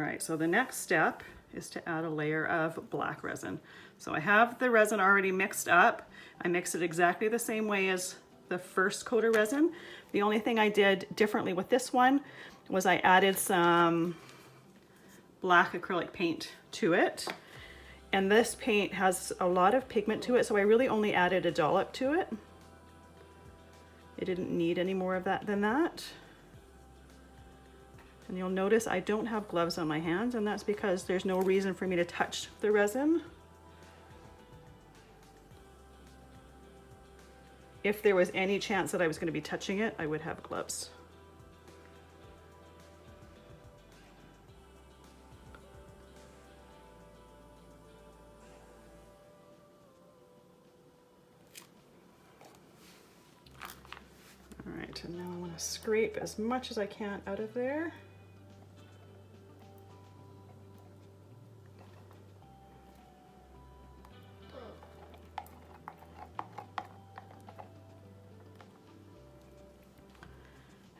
right, so the next step is to add a layer of black resin. So I have the resin already mixed up. I mixed it exactly the same way as the first coat of resin. The only thing I did differently with this one was I added some black acrylic paint to it. And this paint has a lot of pigment to it, so I really only added a dollop to it. It didn't need any more of that than that. And you'll notice I don't have gloves on my hands, and that's because there's no reason for me to touch the resin. If there was any chance that I was going to be touching it, I would have gloves. All right, and now I want to scrape as much as I can out of there.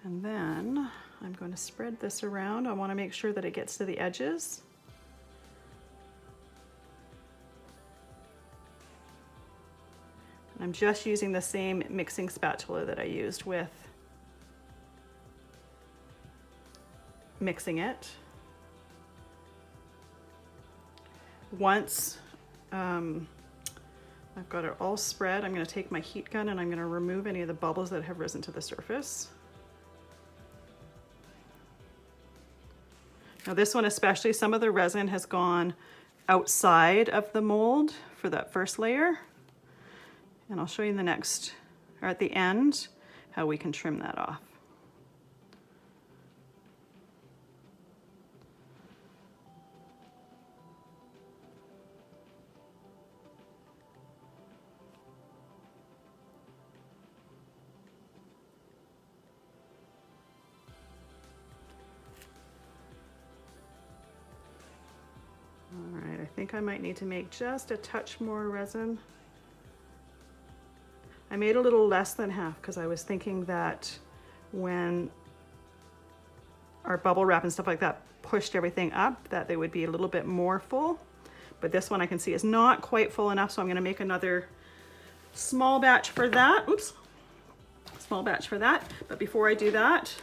And then I'm going to spread this around. I want to make sure that it gets to the edges. And I'm just using the same mixing spatula that I used with mixing it. Once I've got it all spread, I'm going to take my heat gun and I'm going to remove any of the bubbles that have risen to the surface. Now this one especially, some of the resin has gone outside of the mold for that first layer. And I'll show you in the next, or at the end, how we can trim that off. All right, I think I might need to make just a touch more resin. I made a little less than half because I was thinking that when our bubble wrap and stuff like that pushed everything up, that they would be a little bit more full. But this one I can see is not quite full enough, so I'm going to make another small batch for that. Oops, small batch for that. But before I do that,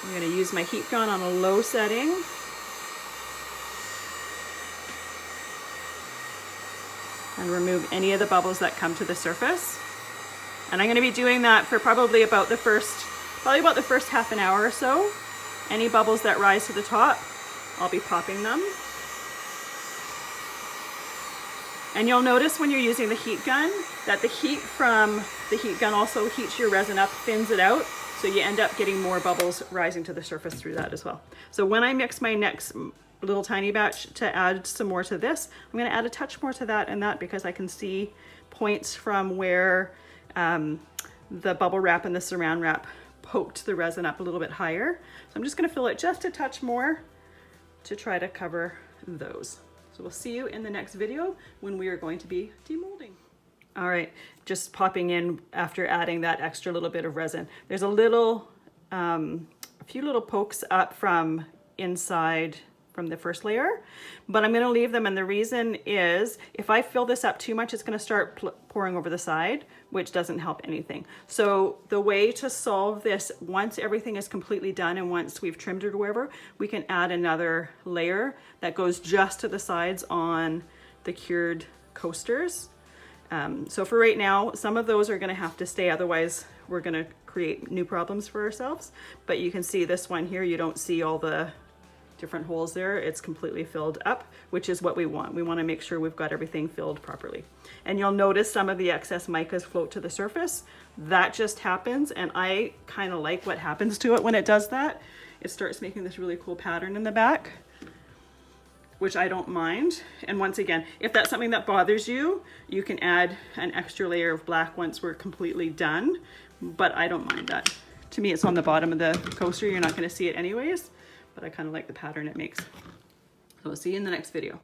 I'm going to use my heat gun on a low setting. And remove any of the bubbles that come to the surface. And I'm going to be doing that for probably about the first half an hour or so. Any bubbles that rise to the top, I'll be popping them. And you'll notice when you're using the heat gun that the heat from the heat gun also heats your resin up, thins it out, so you end up getting more bubbles rising to the surface through that as well. So when I mix my next little tiny batch to add some more to this, I'm going to add a touch more to that and that because I can see points from where the bubble wrap and the saran wrap poked the resin up a little bit higher. So I'm just going to fill it just a touch more to try to cover those. So we'll see you in the next video when we are going to be demolding. All right, just popping in after adding that extra little bit of resin. There's a little, a few little pokes up from inside from the first layer, but I'm going to leave them, and the reason is if I fill this up too much, it's going to start pouring over the side, which doesn't help anything. So the way to solve this, once everything is completely done and once we've trimmed it or wherever, we can add another layer that goes just to the sides on the cured coasters. So for right now, some of those are going to have to stay, otherwise we're going to create new problems for ourselves. But you can see this one here, you don't see all the different holes there. It's completely filled up, which is what we want. We want to make sure we've got everything filled properly. And you'll notice some of the excess micas float to the surface. That just happens, and I kind of like what happens to it when it does that. It starts making this really cool pattern in the back, which I don't mind. And once again, if that's something that bothers you, you can add an extra layer of black once we're completely done, but I don't mind that. To me, it's on the bottom of the coaster. You're not going to see it anyways, but I kind of like the pattern it makes. So we'll see you in the next video.